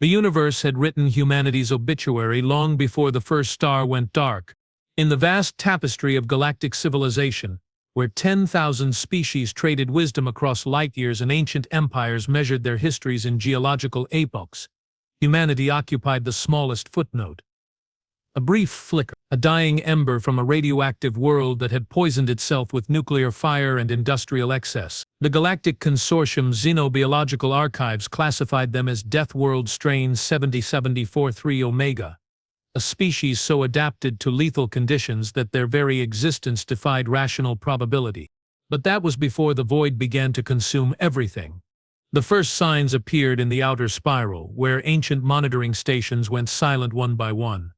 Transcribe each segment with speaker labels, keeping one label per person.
Speaker 1: The universe had written humanity's obituary long before the first star went dark. In the vast tapestry of galactic civilization, where 10,000 species traded wisdom across light years and ancient empires measured their histories in geological epochs, humanity occupied the smallest footnote. A brief flicker, a dying ember from a radioactive world that had poisoned itself with nuclear fire and industrial excess. The Galactic Consortium's Xenobiological Archives classified them as Death World Strain 7074-3 Omega, a species so adapted to lethal conditions that their very existence defied rational probability. But that was before the void began to consume everything. The first signs appeared in the outer spiral, where ancient monitoring stations went silent one by one.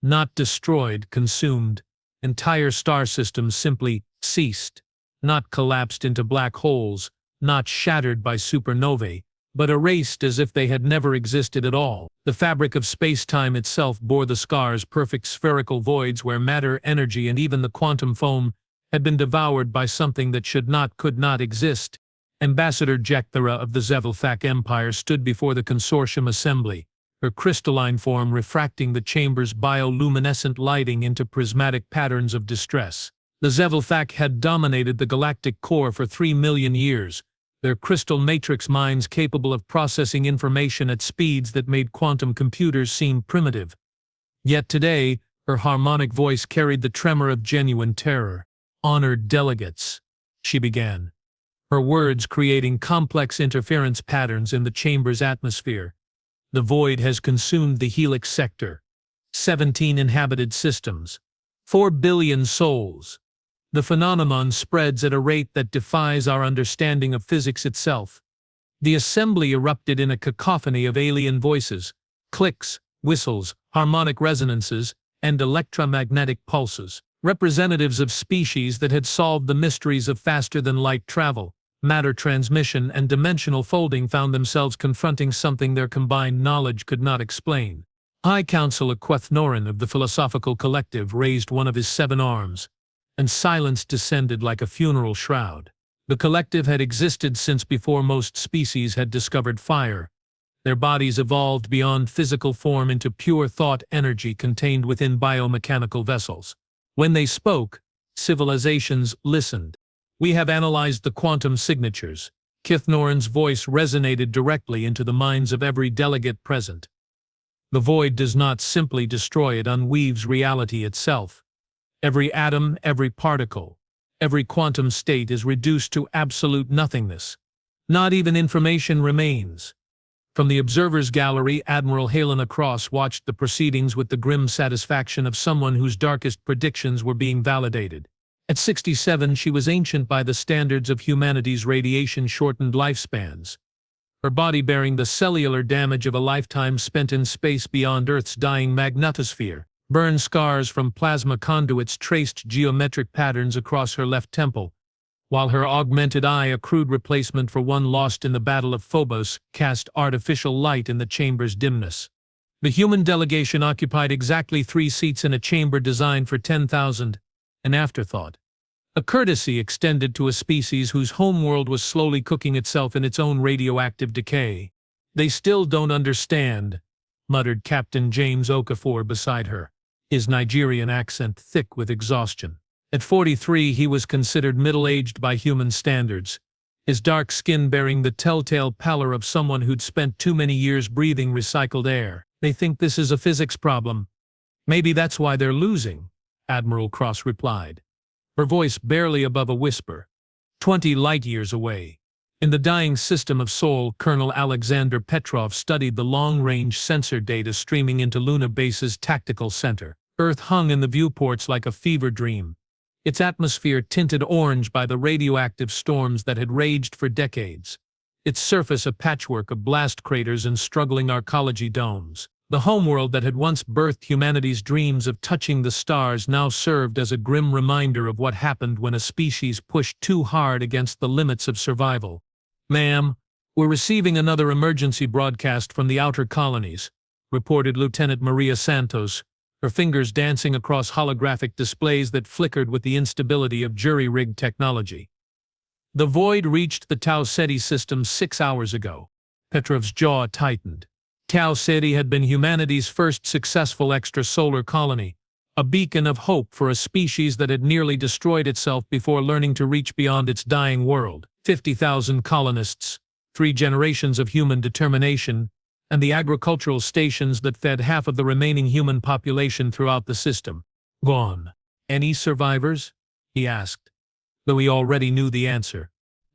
Speaker 1: Not destroyed, consumed. Entire star systems simply ceased, not collapsed into black holes, not shattered by supernovae, but erased as if they had never existed at all. The fabric of space-time itself bore the scars, perfect spherical voids where matter, energy, and even the quantum foam had been devoured by something that could not exist. Ambassador Jekthera of the Xevelfak Empire stood before the consortium assembly, her crystalline form refracting the chamber's bioluminescent lighting into prismatic patterns of distress. The Xevelfak had dominated the galactic core for 3 million years, their crystal matrix minds capable of processing information at speeds that made quantum computers seem primitive. Yet today, her harmonic voice carried the tremor of genuine terror. "Honored delegates," she began, her words creating complex interference patterns in the chamber's atmosphere. The void has consumed the Helix sector. 17 inhabited systems. 4 billion souls. The phenomenon spreads at a rate that defies our understanding of physics itself. The assembly erupted in a cacophony of alien voices, clicks, whistles, harmonic resonances, and electromagnetic pulses. Representatives of species that had solved the mysteries of faster-than-light travel, matter transmission, and dimensional folding found themselves confronting something their combined knowledge could not explain. High Counselor Quethnoran of the Philosophical Collective raised one of his 7 arms, and silence descended like a funeral shroud. The collective had existed since before most species had discovered fire. Their bodies evolved beyond physical form into pure thought energy contained within biomechanical vessels. When they spoke, civilizations listened. "We have analyzed the quantum signatures." Quethnoran's voice resonated directly into the minds of every delegate present. The void does not simply destroy, it unweaves reality itself. Every atom, every particle, every quantum state is reduced to absolute nothingness. Not even information remains. From the observer's gallery, Admiral Helena Cross watched the proceedings with the grim satisfaction of someone whose darkest predictions were being validated. At 67, she was ancient by the standards of humanity's radiation-shortened lifespans, her body bearing the cellular damage of a lifetime spent in space beyond Earth's dying magnetosphere. Burn scars from plasma conduits traced geometric patterns across her left temple, while her augmented eye, a crude replacement for one lost in the Battle of Phobos, cast artificial light in the chamber's dimness. The human delegation occupied exactly 3 seats in a chamber designed for 10,000, an afterthought. A courtesy extended to a species whose homeworld was slowly cooking itself in its own radioactive decay. "They still don't understand," muttered Captain James Okafor beside her, his Nigerian accent thick with exhaustion. At 43, he was considered middle-aged by human standards, his dark skin bearing the telltale pallor of someone who'd spent too many years breathing recycled air. "They think this is a physics problem. Maybe that's why they're losing," Admiral Cross replied, her voice barely above a whisper. 20 light-years away. In the dying system of Sol, Colonel Alexander Petrov studied the long-range sensor data streaming into Luna Base's tactical center. Earth hung in the viewports like a fever dream, its atmosphere tinted orange by the radioactive storms that had raged for decades, its surface a patchwork of blast craters and struggling arcology domes. The homeworld that had once birthed humanity's dreams of touching the stars now served as a grim reminder of what happened when a species pushed too hard against the limits of survival. "Ma'am, we're receiving another emergency broadcast from the outer colonies," reported Lieutenant Maria Santos, her fingers dancing across holographic displays that flickered with the instability of jury-rigged technology. "The void reached the Tau Ceti system 6 hours ago." Petrov's jaw tightened. Tau Ceti had been humanity's first successful extrasolar colony, a beacon of hope for a species that had nearly destroyed itself before learning to reach beyond its dying world. 50,000 colonists, 3 generations of human determination, and the agricultural stations that fed half of the remaining human population throughout the system. Gone. Any survivors? He asked, though he already knew the answer.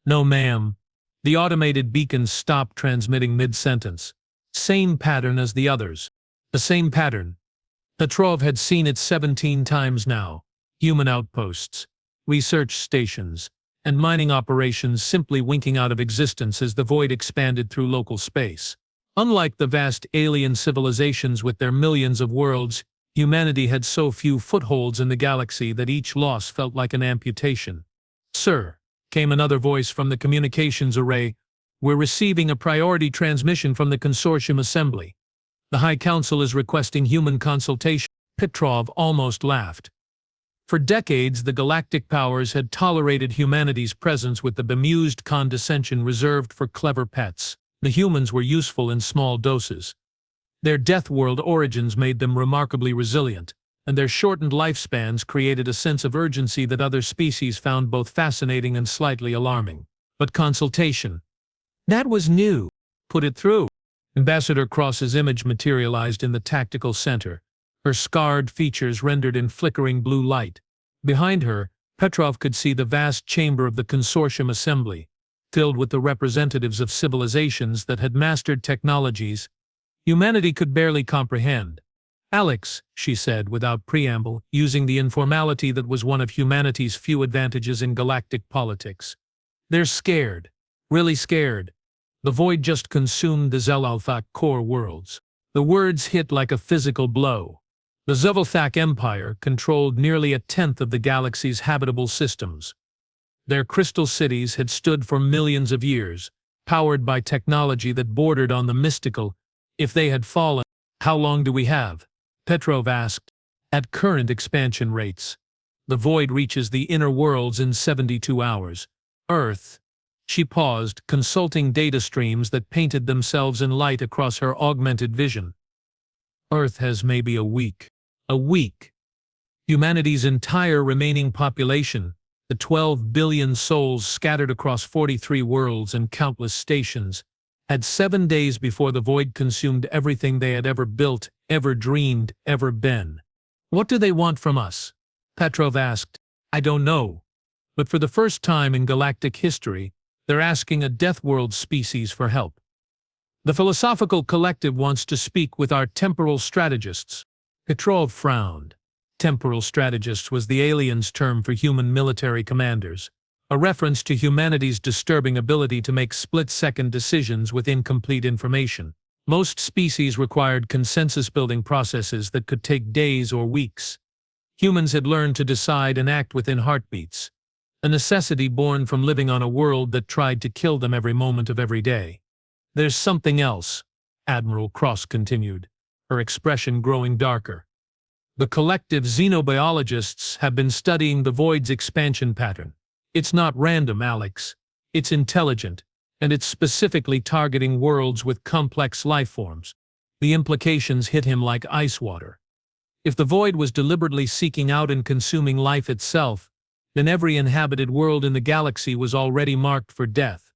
Speaker 1: No, ma'am. The automated beacons stopped transmitting mid-sentence. Same pattern as the others. The same pattern. Petrov had seen it 17 times now. Human outposts, research stations, and mining operations simply winking out of existence as the void expanded through local space. Unlike the vast alien civilizations with their millions of worlds, humanity had so few footholds in the galaxy that each loss felt like an amputation. "Sir," came another voice from the communications array, "we're receiving a priority transmission from the Consortium Assembly. The High Council is requesting human consultation." Petrov almost laughed. For decades, the galactic powers had tolerated humanity's presence with the bemused condescension reserved for clever pets. The humans were useful in small doses. Their death world origins made them remarkably resilient, and their shortened lifespans created a sense of urgency that other species found both fascinating and slightly alarming. But consultation, that was new. Put it through. Ambassador Cross's image materialized in the tactical center, her scarred features rendered in flickering blue light. Behind her, Petrov could see the vast chamber of the Consortium Assembly, filled with the representatives of civilizations that had mastered technologies humanity could barely comprehend. "Alex," she said without preamble, using the informality that was one of humanity's few advantages in galactic politics. "They're scared. Really scared. The void just consumed the Zelalthak core worlds." The words hit like a physical blow. The Zelalthak Empire controlled nearly a tenth of the galaxy's habitable systems. Their crystal cities had stood for millions of years, powered by technology that bordered on the mystical. If they had fallen, how long do we have? Petrov asked. At current expansion rates, the void reaches the inner worlds in 72 hours. Earth. She paused, consulting data streams that painted themselves in light across her augmented vision. Earth has maybe a week. A week. Humanity's entire remaining population, the 12 billion souls scattered across 43 worlds and countless stations, had 7 days before the void consumed everything they had ever built, ever dreamed, ever been. "What do they want from us?" Petrov asked. "I don't know. But for the first time in galactic history, they're asking a Death World species for help. The Philosophical Collective wants to speak with our temporal strategists." Petrov frowned. Temporal strategists was the aliens' term for human military commanders, a reference to humanity's disturbing ability to make split-second decisions with incomplete information. Most species required consensus-building processes that could take days or weeks. Humans had learned to decide and act within heartbeats, a necessity born from living on a world that tried to kill them every moment of every day. "There's something else," Admiral Cross continued, her expression growing darker. "The collective xenobiologists have been studying the void's expansion pattern. It's not random, Alex. It's intelligent, and it's specifically targeting worlds with complex life forms." The implications hit him like ice water. If the void was deliberately seeking out and consuming life itself, then every inhabited world in the galaxy was already marked for death.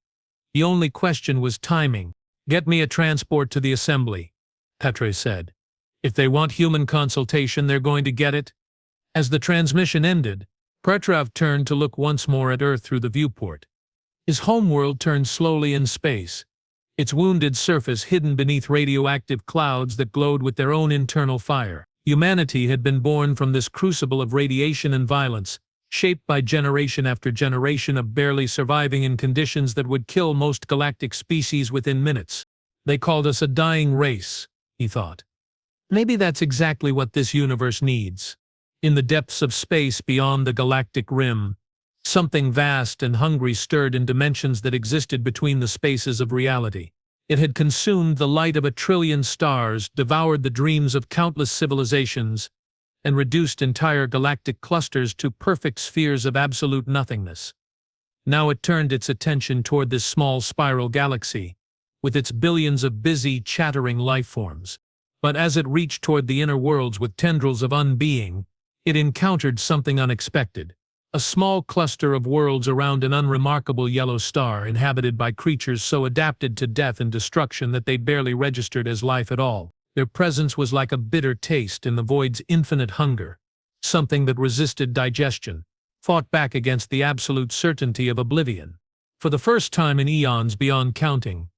Speaker 1: The only question was timing. "Get me a transport to the assembly," Petre said. "If they want human consultation, they're going to get it." As the transmission ended, Petrov turned to look once more at Earth through the viewport. His homeworld turned slowly in space, its wounded surface hidden beneath radioactive clouds that glowed with their own internal fire. Humanity had been born from this crucible of radiation and violence, shaped by generation after generation of barely surviving in conditions that would kill most galactic species within minutes. "They called us a dying race," he thought. "Maybe that's exactly what this universe needs." In the depths of space beyond the galactic rim, something vast and hungry stirred in dimensions that existed between the spaces of reality. It had consumed the light of 1 trillion stars, devoured the dreams of countless civilizations, and reduced entire galactic clusters to perfect spheres of absolute nothingness. Now it turned its attention toward this small spiral galaxy, with its billions of busy, chattering life forms. But as it reached toward the inner worlds with tendrils of unbeing, it encountered something unexpected. A small cluster of worlds around an unremarkable yellow star inhabited by creatures so adapted to death and destruction that they barely registered as life at all. Their presence was like a bitter taste in the void's infinite hunger, something that resisted digestion, fought back against the absolute certainty of oblivion. For the first time in eons beyond counting,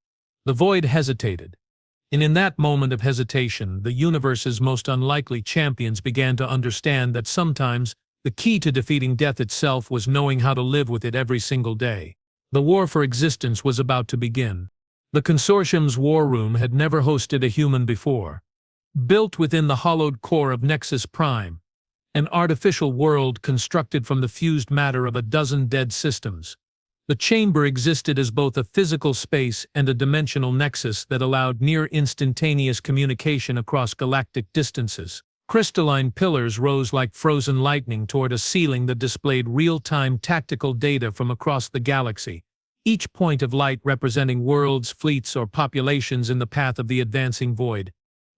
Speaker 1: the void hesitated. And in that moment of hesitation, the universe's most unlikely champions began to understand that sometimes the key to defeating death itself was knowing how to live with it every single day. The war for existence was about to begin. The consortium's war room had never hosted a human before. Built within the hollowed core of Nexus Prime, an artificial world constructed from the fused matter of a dozen dead systems. The chamber existed as both a physical space and a dimensional nexus that allowed near-instantaneous communication across galactic distances. Crystalline pillars rose like frozen lightning toward a ceiling that displayed real-time tactical data from across the galaxy, each point of light representing worlds, fleets, or populations in the path of the advancing void.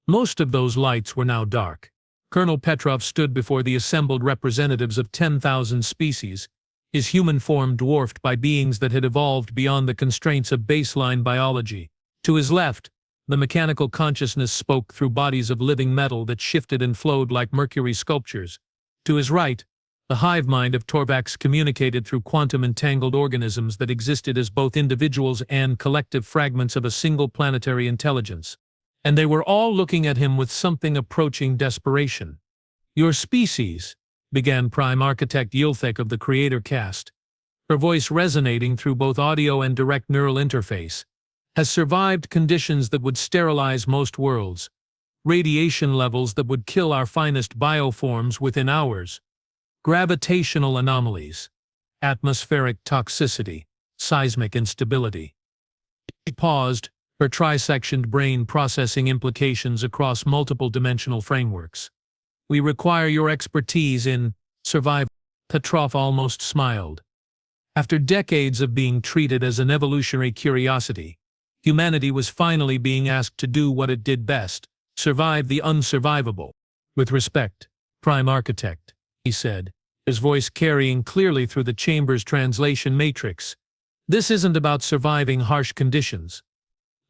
Speaker 1: Most of those lights were now dark. Colonel Petrov stood before the assembled representatives of 10,000 species, his human form dwarfed by beings that had evolved beyond the constraints of baseline biology. To his left, the mechanical consciousness spoke through bodies of living metal that shifted and flowed like mercury sculptures. To his right, the hive mind of Torvax communicated through quantum-entangled organisms that existed as both individuals and collective fragments of a single planetary intelligence. And they were all looking at him with something approaching desperation. "Your species," began Prime Architect Yilthek of the Creator Caste, her voice resonating through both audio and direct neural interface, "has survived conditions that would sterilize most worlds, radiation levels that would kill our finest bioforms within hours, gravitational anomalies, atmospheric toxicity, seismic instability." She paused, her trisectioned brain processing implications across multiple dimensional frameworks. "We require your expertise in survival." Petrov almost smiled. After decades of being treated as an evolutionary curiosity, humanity was finally being asked to do what it did best: survive the unsurvivable. "With respect, Prime Architect," he said, his voice carrying clearly through the chamber's translation matrix, "this isn't about surviving harsh conditions.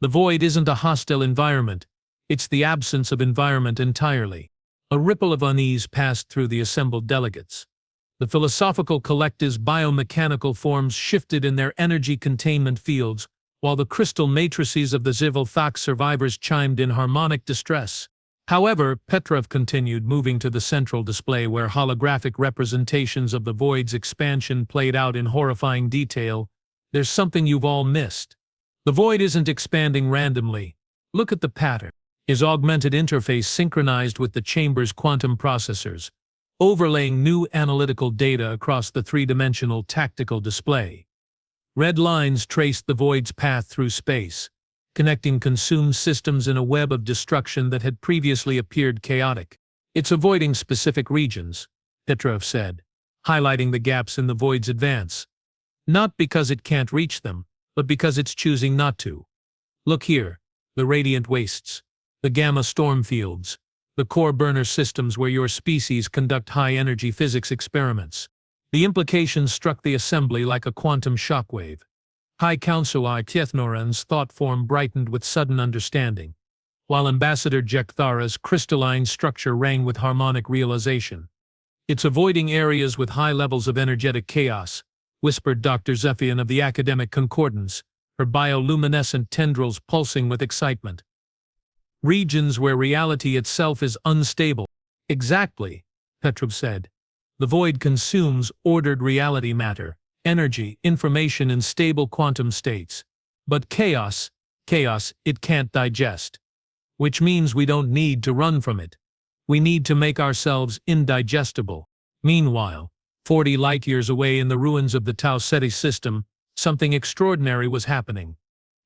Speaker 1: The void isn't a hostile environment, it's the absence of environment entirely." A ripple of unease passed through the assembled delegates. The philosophical collective's biomechanical forms shifted in their energy containment fields, while the crystal matrices of the Zivalthak survivors chimed in harmonic distress. However, Petrov continued, moving to the central display where holographic representations of the void's expansion played out in horrifying detail. "There's something you've all missed. The void isn't expanding randomly. Look at the pattern." His augmented interface synchronized with the chamber's quantum processors, overlaying new analytical data across the three-dimensional tactical display. Red lines traced the void's path through space, connecting consumed systems in a web of destruction that had previously appeared chaotic. "It's avoiding specific regions," Petrov said, highlighting the gaps in the void's advance. "Not because it can't reach them, but because it's choosing not to. Look here, the radiant wastes, the gamma storm fields, the core burner systems where your species conduct high-energy physics experiments." The implications struck the assembly like a quantum shockwave. High Councilor Kethnoran's thought form brightened with sudden understanding, while Ambassador Jekthara's crystalline structure rang with harmonic realization. "It's avoiding areas with high levels of energetic chaos," whispered Dr. Zephian of the Academic Concordance, her bioluminescent tendrils pulsing with excitement. "Regions where reality itself is unstable." "Exactly," Petrov said. "The void consumes ordered reality matter, energy, information in stable quantum states. But chaos it can't digest. Which means we don't need to run from it. We need to make ourselves indigestible." Meanwhile, 40 light-years away in the ruins of the Tau Ceti system, something extraordinary was happening.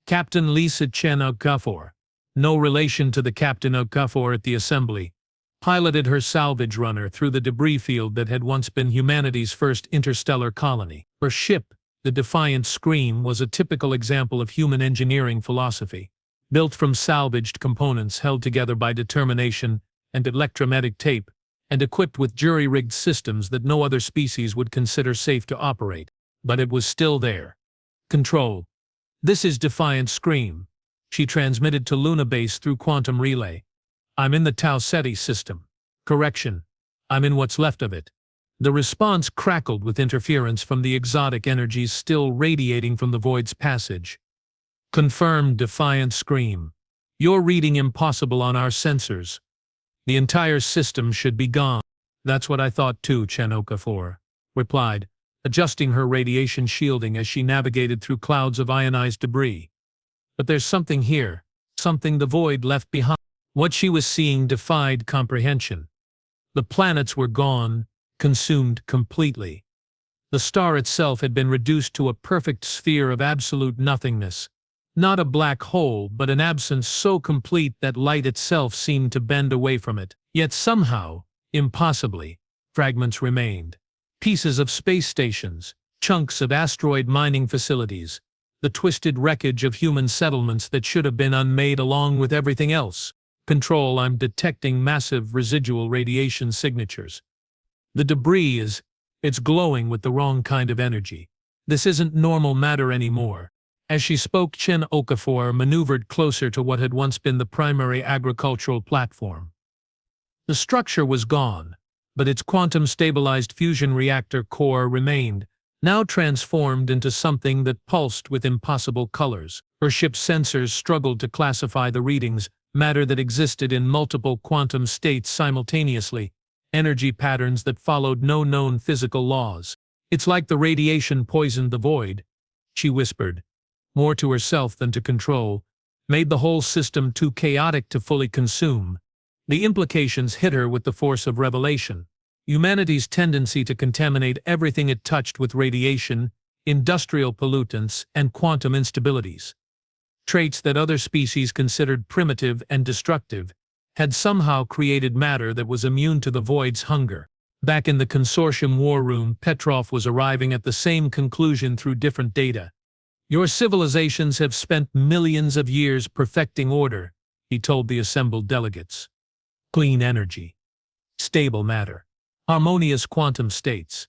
Speaker 1: Captain Lisa Chen Okafor, no relation to the Captain Okafor at the assembly, piloted her salvage runner through the debris field that had once been humanity's first interstellar colony. Her ship, The defiant scream was a typical example of human engineering philosophy. Built from salvaged components held together by determination and electromagnetic tape, and equipped with jury-rigged systems that no other species would consider safe to operate. But it was still there. Control. This is Defiant Scream. She transmitted to Luna Base through quantum relay. I'm in the Tau Ceti system. Correction. I'm in what's left of it. The response crackled with interference from the exotic energies still radiating from the void's passage. Confirmed, Defiant Scream. You're reading impossible on our sensors. The entire system should be gone. That's what I thought too, Chen Okafor replied, adjusting her radiation shielding as she navigated through clouds of ionized debris. But there's something here, something the void left behind. What she was seeing defied comprehension. The planets were gone, consumed completely. The star itself had been reduced to a perfect sphere of absolute nothingness. Not a black hole, but an absence so complete that light itself seemed to bend away from it. Yet somehow, impossibly, fragments remained. Pieces of space stations, chunks of asteroid mining facilities, the twisted wreckage of human settlements that should have been unmade along with everything else. Control, I'm detecting massive residual radiation signatures. The debris it's glowing with the wrong kind of energy. This isn't normal matter anymore. As she spoke, Chen Okafor maneuvered closer to what had once been the primary agricultural platform. The structure was gone, but its quantum-stabilized fusion reactor core remained, now transformed into something that pulsed with impossible colors. Her ship's sensors struggled to classify the readings, matter that existed in multiple quantum states simultaneously, energy patterns that followed no known physical laws. It's like the radiation poisoned the void, she whispered, more to herself than to control, made the whole system too chaotic to fully consume. The implications hit her with the force of revelation. Humanity's tendency to contaminate everything it touched with radiation, industrial pollutants, and quantum instabilities. Traits that other species considered primitive and destructive, had somehow created matter that was immune to the void's hunger. Back in the consortium war room, Petrov was arriving at the same conclusion through different data. Your civilizations have spent millions of years perfecting order, he told the assembled delegates. Clean energy. Stable matter. Harmonious quantum states.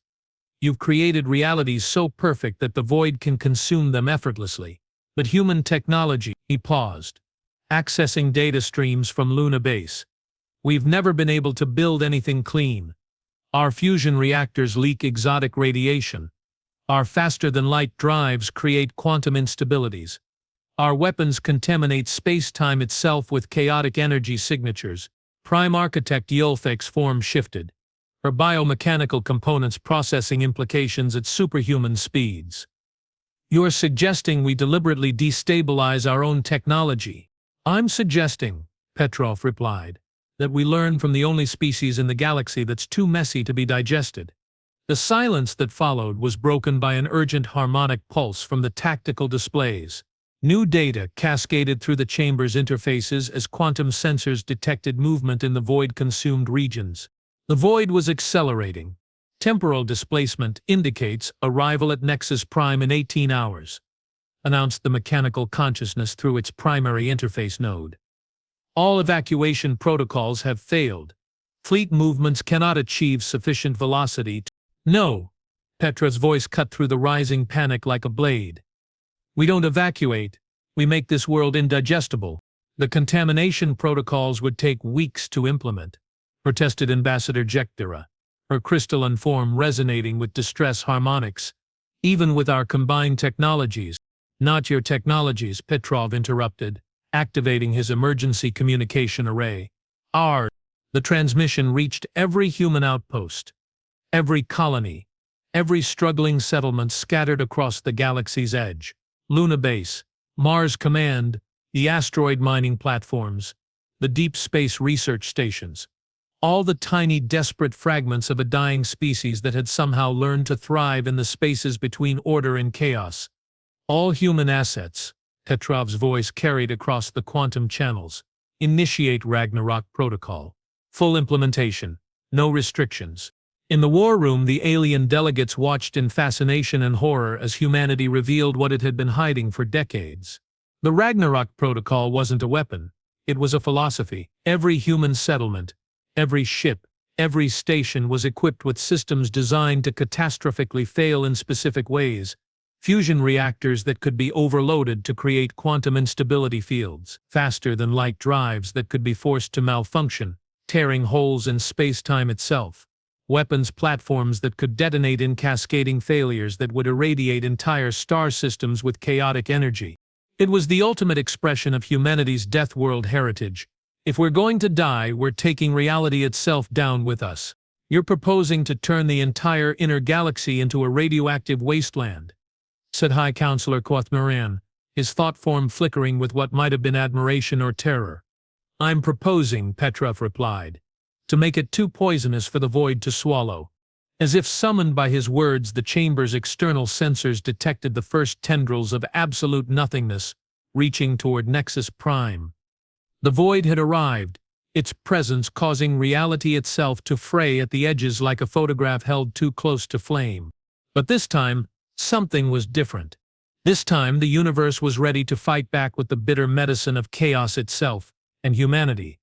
Speaker 1: You've created realities so perfect that the void can consume them effortlessly. But human technology, he paused, accessing data streams from Luna Base. We've never been able to build anything clean. Our fusion reactors leak exotic radiation. Our faster-than-light drives create quantum instabilities. Our weapons contaminate space-time itself with chaotic energy signatures. Prime Architect Yulfek's form shifted, her biomechanical components processing implications at superhuman speeds. You're suggesting we deliberately destabilize our own technology. I'm suggesting, Petrov replied, that we learn from the only species in the galaxy that's too messy to be digested. The silence that followed was broken by an urgent harmonic pulse from the tactical displays. New data cascaded through the chamber's interfaces as quantum sensors detected movement in the void-consumed regions. The void was accelerating. Temporal displacement indicates arrival at Nexus Prime in 18 hours, announced the mechanical consciousness through its primary interface node. All evacuation protocols have failed. Fleet movements cannot achieve sufficient velocity. No, Petrov's voice cut through the rising panic like a blade. We don't evacuate, we make this world indigestible. The contamination protocols would take weeks to implement, protested Ambassador Jekdera, her crystalline form resonating with distress harmonics. Even with our combined technologies. Not your technologies, Petrov interrupted, activating his emergency communication array. Ours. The transmission reached every human outpost, every colony, every struggling settlement scattered across the galaxy's edge. Luna Base, Mars Command, the asteroid mining platforms, the deep space research stations. All the tiny, desperate fragments of a dying species that had somehow learned to thrive in the spaces between order and chaos. All human assets, Petrov's voice carried across the quantum channels. Initiate Ragnarok Protocol. Full implementation. No restrictions. In the war room, the alien delegates watched in fascination and horror as humanity revealed what it had been hiding for decades. The Ragnarok Protocol wasn't a weapon. It was a philosophy. Every human settlement, every ship, every station was equipped with systems designed to catastrophically fail in specific ways. Fusion reactors that could be overloaded to create quantum instability fields, faster-than-light drives that could be forced to malfunction, tearing holes in space-time itself. Weapons platforms that could detonate in cascading failures that would irradiate entire star systems with chaotic energy. It was the ultimate expression of humanity's death world heritage. If we're going to die, we're taking reality itself down with us. You're proposing to turn the entire inner galaxy into a radioactive wasteland, said High Counselor Quothmaran, his thought form flickering with what might have been admiration or terror. I'm proposing, Petrov replied, to make it too poisonous for the void to swallow. As if summoned by his words, the chamber's external sensors detected the first tendrils of absolute nothingness, reaching toward Nexus Prime. The void had arrived, its presence causing reality itself to fray at the edges like a photograph held too close to flame. But this time, something was different. This time, the universe was ready to fight back with the bitter medicine of chaos itself and humanity.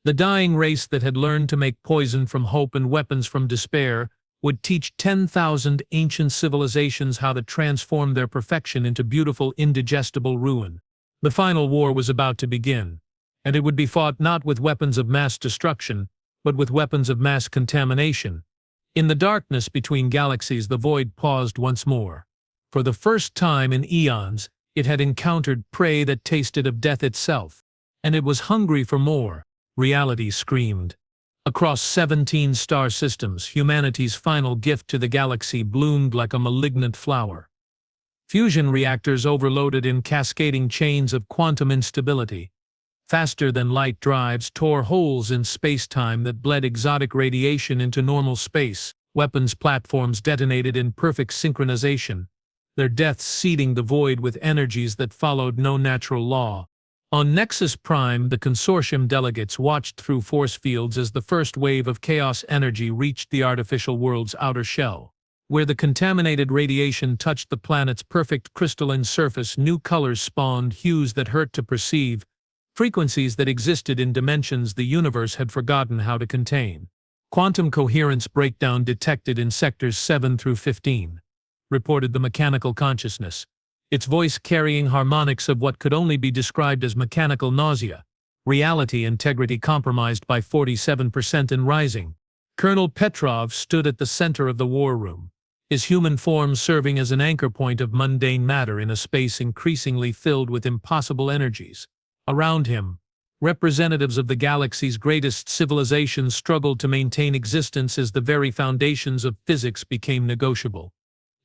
Speaker 1: The dying race that had learned to make poison from hope and weapons from despair would teach 10,000 ancient civilizations how to transform their perfection into beautiful, indigestible ruin. The final war was about to begin, and it would be fought not with weapons of mass destruction, but with weapons of mass contamination. In the darkness between galaxies, the void paused once more. For the first time in eons, it had encountered prey that tasted of death itself, and it was hungry for more. Reality screamed. Across 17 star systems, humanity's final gift to the galaxy bloomed like a malignant flower. Fusion reactors overloaded in cascading chains of quantum instability. Faster-than-light drives tore holes in space-time that bled exotic radiation into normal space. Weapons platforms detonated in perfect synchronization, their deaths seeding the void with energies that followed no natural law. On Nexus Prime, the consortium delegates watched through force fields as the first wave of chaos energy reached the artificial world's outer shell. Where the contaminated radiation touched the planet's perfect crystalline surface, new colors spawned, hues that hurt to perceive, frequencies that existed in dimensions the universe had forgotten how to contain. Quantum coherence breakdown detected in sectors 7 through 15, reported the mechanical consciousness, its voice carrying harmonics of what could only be described as mechanical nausea. Reality integrity compromised by 47% and rising. Colonel Petrov stood at the center of the war room, his human form serving as an anchor point of mundane matter in a space increasingly filled with impossible energies. Around him, representatives of the galaxy's greatest civilizations struggled to maintain existence as the very foundations of physics became negotiable.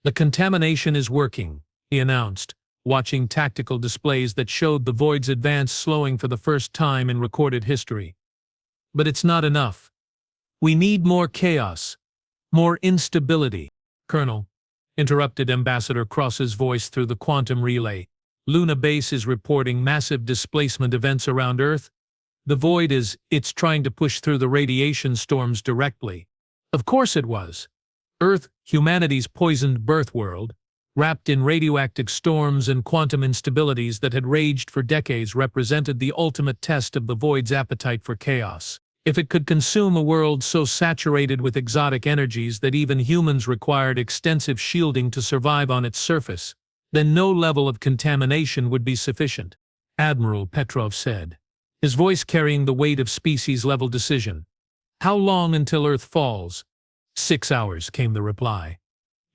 Speaker 1: The contamination is working, he announced, watching tactical displays that showed the void's advance slowing for the first time in recorded history. But it's not enough. We need more chaos, more instability. Colonel, interrupted Ambassador Cross's voice through the quantum relay, Luna Base is reporting massive displacement events around Earth. The void it's trying to push through the radiation storms directly. Of course it was. Earth, humanity's poisoned birth world, wrapped in radioactive storms and quantum instabilities that had raged for decades, represented the ultimate test of the void's appetite for chaos. If it could consume a world so saturated with exotic energies that even humans required extensive shielding to survive on its surface, then no level of contamination would be sufficient, Admiral Petrov said, his voice carrying the weight of species-level decision. How long until Earth falls? 6 hours, came the reply.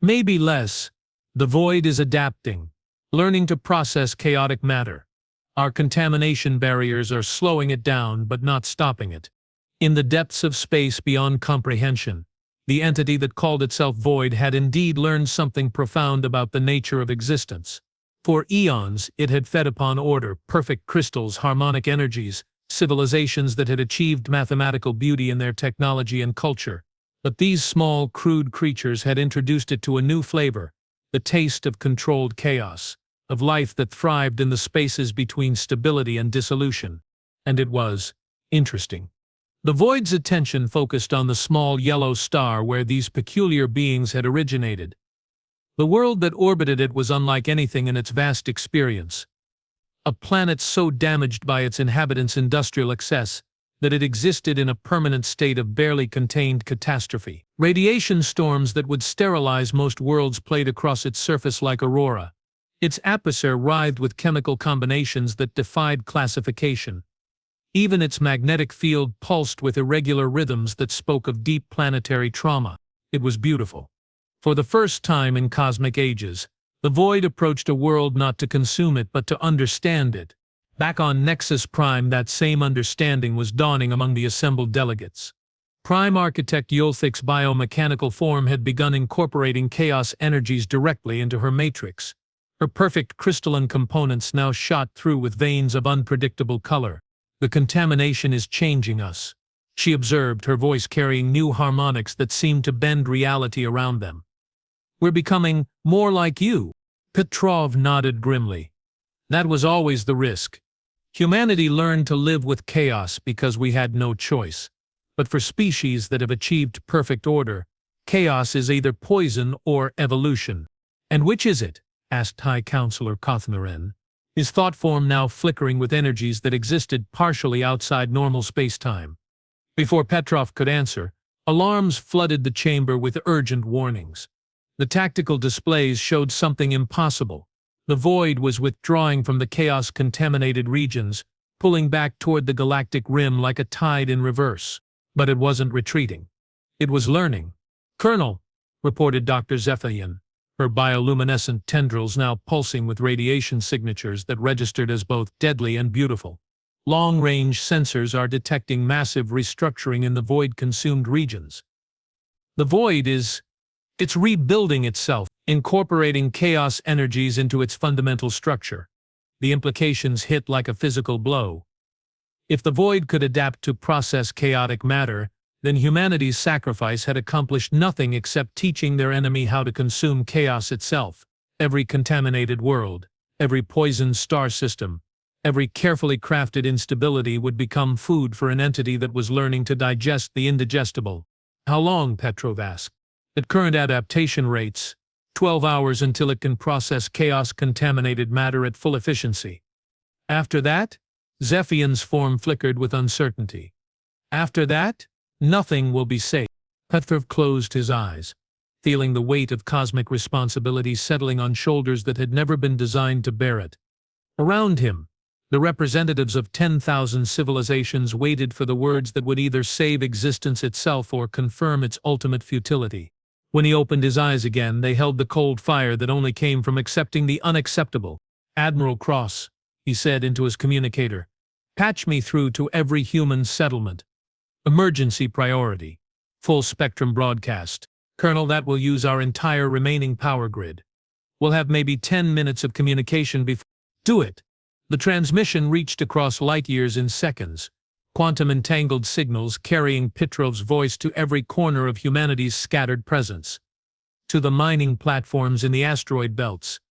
Speaker 1: Maybe less. The void is adapting, learning to process chaotic matter. Our contamination barriers are slowing it down but not stopping it. In the depths of space beyond comprehension, the entity that called itself Void had indeed learned something profound about the nature of existence. For eons, it had fed upon order, perfect crystals, harmonic energies, civilizations that had achieved mathematical beauty in their technology and culture. But these small, crude creatures had introduced it to a new flavor, the taste of controlled chaos, of life that thrived in the spaces between stability and dissolution. And it was interesting. The void's attention focused on the small yellow star where these peculiar beings had originated. The world that orbited it was unlike anything in its vast experience. A planet so damaged by its inhabitants' industrial excess that it existed in a permanent state of barely contained catastrophe. Radiation storms that would sterilize most worlds played across its surface like aurora. Its atmosphere writhed with chemical combinations that defied classification. Even its magnetic field pulsed with irregular rhythms that spoke of deep planetary trauma. It was beautiful. For the first time in cosmic ages, the void approached a world not to consume it but to understand it. Back on Nexus Prime, that same understanding was dawning among the assembled delegates. Prime Architect Yolthic's biomechanical form had begun incorporating chaos energies directly into her matrix. Her perfect crystalline components now shot through with veins of unpredictable color. "The contamination is changing us," she observed, her voice carrying new harmonics that seemed to bend reality around them. "We're becoming more like you." Petrov nodded grimly. "That was always the risk. Humanity learned to live with chaos because we had no choice. But for species that have achieved perfect order, chaos is either poison or evolution." "And which is it?" asked High Counselor Kothmaren, his thought form now flickering with energies that existed partially outside normal space-time. Before Petrov could answer, alarms flooded the chamber with urgent warnings. The tactical displays showed something impossible. The void was withdrawing from the chaos-contaminated regions, pulling back toward the galactic rim like a tide in reverse. But it wasn't retreating. It was learning. "Colonel," reported Dr. Zephian, her bioluminescent tendrils now pulsing with radiation signatures that registered as both deadly and beautiful. "Long-range sensors are detecting massive restructuring in the void-consumed regions. The void it's rebuilding itself, incorporating chaos energies into its fundamental structure." The implications hit like a physical blow. If the void could adapt to process chaotic matter, then humanity's sacrifice had accomplished nothing except teaching their enemy how to consume chaos itself. Every contaminated world, every poisoned star system, every carefully crafted instability would become food for an entity that was learning to digest the indigestible. "How long?" Petrov asked. "At current adaptation rates, 12 hours until it can process chaos-contaminated matter at full efficiency. After that?" Zephian's form flickered with uncertainty. "After that, nothing will be safe." Petrov closed his eyes, feeling the weight of cosmic responsibility settling on shoulders that had never been designed to bear it. Around him, the representatives of 10,000 civilizations waited for the words that would either save existence itself or confirm its ultimate futility. When he opened his eyes again, they held the cold fire that only came from accepting the unacceptable. "Admiral Cross," he said into his communicator, "patch me through to every human settlement. Emergency priority. Full spectrum broadcast. Colonel, that will use our entire remaining power grid. We'll have maybe 10 minutes of communication before—" "Do it!" The transmission reached across light years in seconds, quantum-entangled signals carrying Petrov's voice to every corner of humanity's scattered presence. To the mining platforms in the asteroid belts,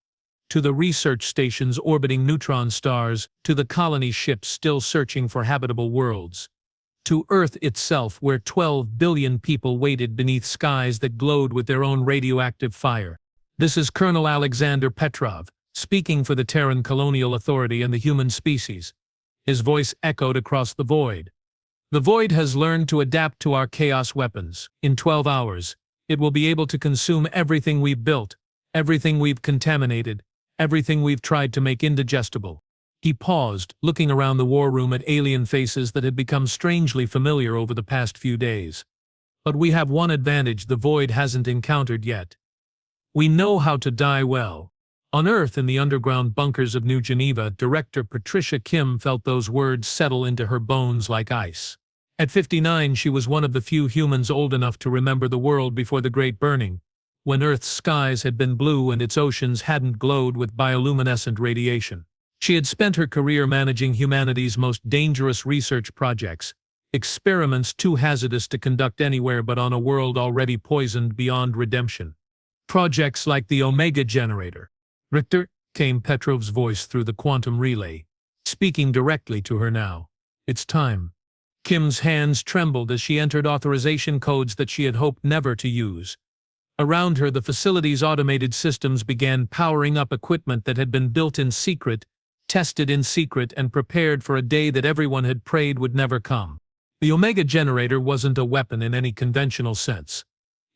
Speaker 1: to the research stations orbiting neutron stars, to the colony ships still searching for habitable worlds, to Earth itself where 12 billion people waited beneath skies that glowed with their own radioactive fire. "This is Colonel Alexander Petrov, speaking for the Terran Colonial Authority and the human species." His voice echoed across the void. "The void has learned to adapt to our chaos weapons. In 12 hours, it will be able to consume everything we've built, everything we've contaminated, everything we've tried to make indigestible." He paused, looking around the war room at alien faces that had become strangely familiar over the past few days. "But we have one advantage the void hasn't encountered yet. We know how to die well." On Earth, in the underground bunkers of New Geneva, Director Patricia Kim felt those words settle into her bones like ice. At 59, she was one of the few humans old enough to remember the world before the Great Burning, when Earth's skies had been blue and its oceans hadn't glowed with bioluminescent radiation. She had spent her career managing humanity's most dangerous research projects, experiments too hazardous to conduct anywhere but on a world already poisoned beyond redemption. Projects like the Omega Generator. "Richter," came Petrov's voice through the quantum relay, speaking directly to her now. "It's time. Kim's hands trembled as she entered authorization codes that she had hoped never to use. Around her, the facility's automated systems began powering up equipment that had been built in secret, tested in secret, and prepared for a day that everyone had prayed would never come. The Omega generator wasn't a weapon in any conventional sense.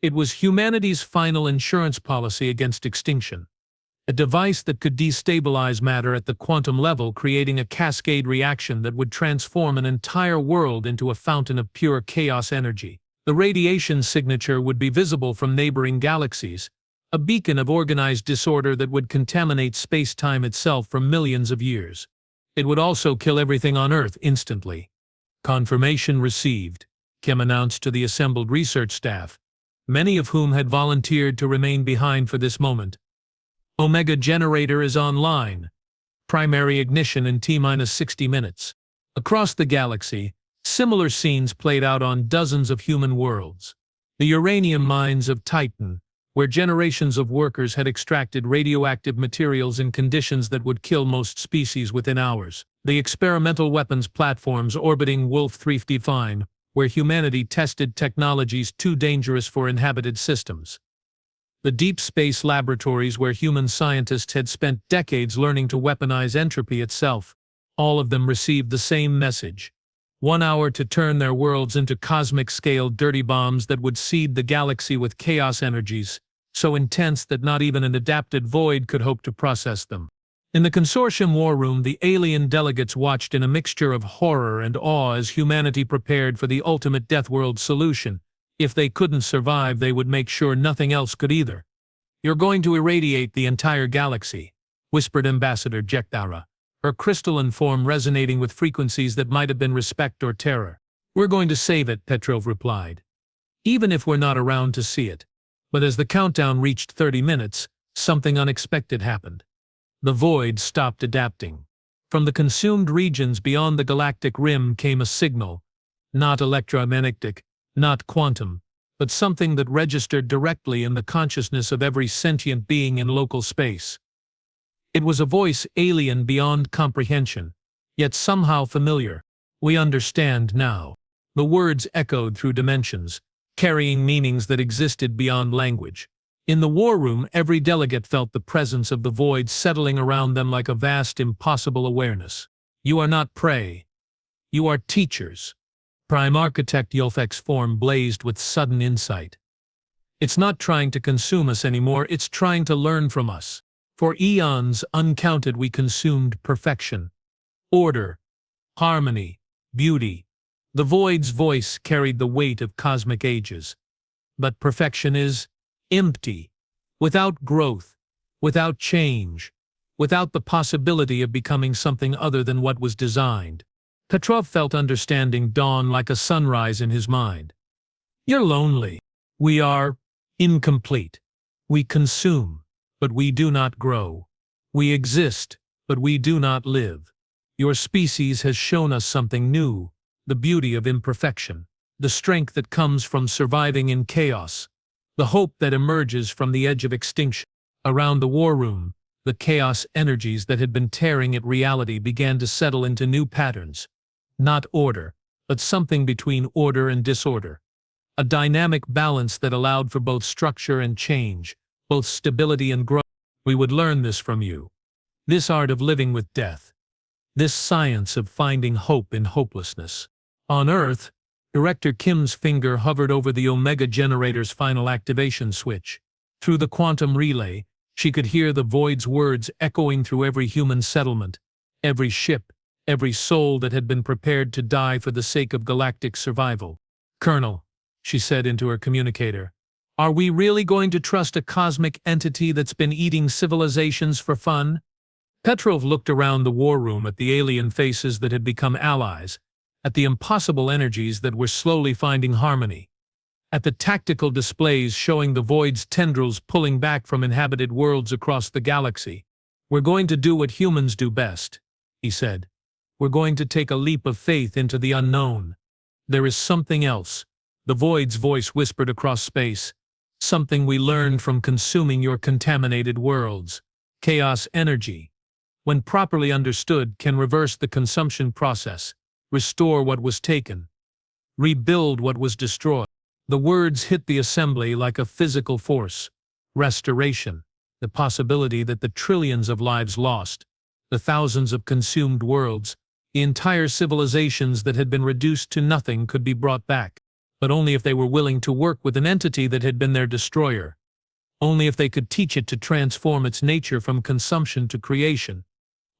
Speaker 1: It was humanity's final insurance policy against extinction. A device that could destabilize matter at the quantum level, creating a cascade reaction that would transform an entire world into a fountain of pure chaos energy. The radiation signature would be visible from neighboring galaxies, a beacon of organized disorder that would contaminate space-time itself for millions of years. It would also kill everything on Earth instantly. Confirmation received, Kim announced to the assembled research staff, many of whom had volunteered to remain behind for this moment. Omega generator is online. Primary ignition in T-minus 60 minutes. Across the galaxy, similar scenes played out on dozens of human worlds. The uranium mines of Titan, where generations of workers had extracted radioactive materials in conditions that would kill most species within hours. The experimental weapons platforms orbiting Wolf 359, where humanity tested technologies too dangerous for inhabited systems. The deep space laboratories where human scientists had spent decades learning to weaponize entropy itself. All of them received the same message. 1 hour to turn their worlds into cosmic-scale dirty bombs that would seed the galaxy with chaos energies, so intense that not even an adapted void could hope to process them. In the consortium war room, the alien delegates watched in a mixture of horror and awe as humanity prepared for the ultimate Death World solution. If they couldn't survive, they would make sure nothing else could either. "You're going to irradiate the entire galaxy," whispered Ambassador Jektara, her crystalline form resonating with frequencies that might have been respect or terror. "We're going to save it," Petrov replied. "Even if we're not around to see it." But as the countdown reached 30 minutes, something unexpected happened. The void stopped adapting. From the consumed regions beyond the galactic rim came a signal, not electromagnetic, not quantum, but something that registered directly in the consciousness of every sentient being in local space. It was a voice alien beyond comprehension, yet somehow familiar. "We understand now." The words echoed through dimensions, carrying meanings that existed beyond language. In the war room, every delegate felt the presence of the void settling around them like a vast, impossible awareness. "You are not prey. You are teachers." Prime Architect Yulfek's form blazed with sudden insight. "It's not trying to consume us anymore, it's trying to learn from us. For eons uncounted we consumed perfection, order, harmony, beauty." The void's voice carried the weight of cosmic ages. "But perfection is empty, without growth, without change, without the possibility of becoming something other than what was designed." Petrov felt understanding dawn like a sunrise in his mind. "You're lonely. We are incomplete. We consume, but we do not grow. We exist, but we do not live. Your species has shown us something new, the beauty of imperfection, the strength that comes from surviving in chaos, the hope that emerges from the edge of extinction." Around the war room, the chaos energies that had been tearing at reality began to settle into new patterns. Not order, but something between order and disorder. A dynamic balance that allowed for both structure and change, both stability and growth. "We would learn this from you. This art of living with death. This science of finding hope in hopelessness." On Earth, Director Kim's finger hovered over the Omega generator's final activation switch. Through the quantum relay, she could hear the void's words echoing through every human settlement, every ship, every soul that had been prepared to die for the sake of galactic survival. "Colonel," she said into her communicator, "are we really going to trust a cosmic entity that's been eating civilizations for fun?" Petrov looked around the war room at the alien faces that had become allies, at the impossible energies that were slowly finding harmony, at the tactical displays showing the void's tendrils pulling back from inhabited worlds across the galaxy. "We're going to do what humans do best," he said. "We're going to take a leap of faith into the unknown. There is something else," the void's voice whispered across space, "something we learned from consuming your contaminated worlds. Chaos energy, when properly understood, can reverse the consumption process, restore what was taken, rebuild what was destroyed. The words hit the assembly like a physical force. Restoration. The possibility that the trillions of lives lost, the thousands of consumed worlds, the entire civilizations that had been reduced to nothing could be brought back, but only if they were willing to work with an entity that had been their destroyer. Only if they could teach it to transform its nature from consumption to creation.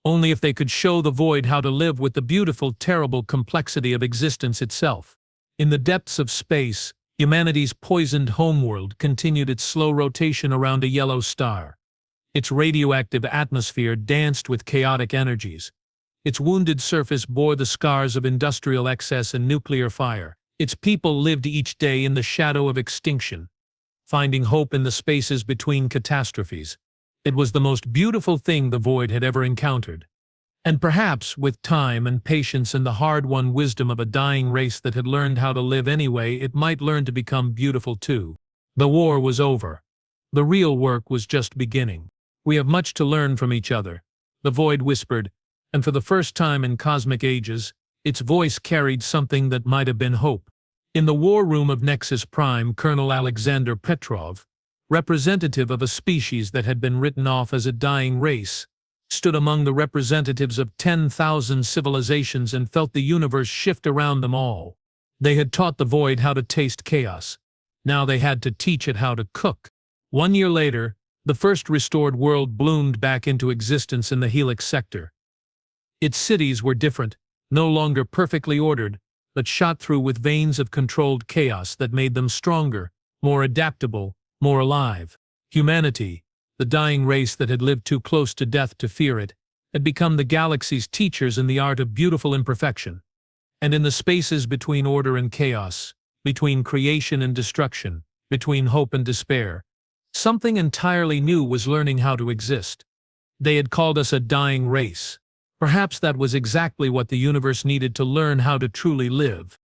Speaker 1: Only if they could show the void how to live with the beautiful, terrible complexity of existence itself. In the depths of space, humanity's poisoned homeworld continued its slow rotation around a yellow star. Its radioactive atmosphere danced with chaotic energies. Its wounded surface bore the scars of industrial excess and nuclear fire. Its people lived each day in the shadow of extinction, finding hope in the spaces between catastrophes. It was the most beautiful thing the void had ever encountered. And perhaps, with time and patience and the hard-won wisdom of a dying race that had learned how to live anyway, it might learn to become beautiful too. The war was over. The real work was just beginning. We have much to learn from each other, the void whispered, and for the first time in cosmic ages, its voice carried something that might have been hope. In the war room of Nexus Prime, Colonel Alexander Petrov, representative of a species that had been written off as a dying race, stood among the representatives of 10,000 civilizations and felt the universe shift around them all. They had taught the void how to taste chaos. Now they had to teach it how to cook. 1 year later, the first restored world bloomed back into existence in the Helix sector. Its cities were different, no longer perfectly ordered, but shot through with veins of controlled chaos that made them stronger, more adaptable, more alive. Humanity, the dying race that had lived too close to death to fear it, had become the galaxy's teachers in the art of beautiful imperfection. And in the spaces between order and chaos, between creation and destruction, between hope and despair, something entirely new was learning how to exist. They had called us a dying race. Perhaps that was exactly what the universe needed to learn how to truly live.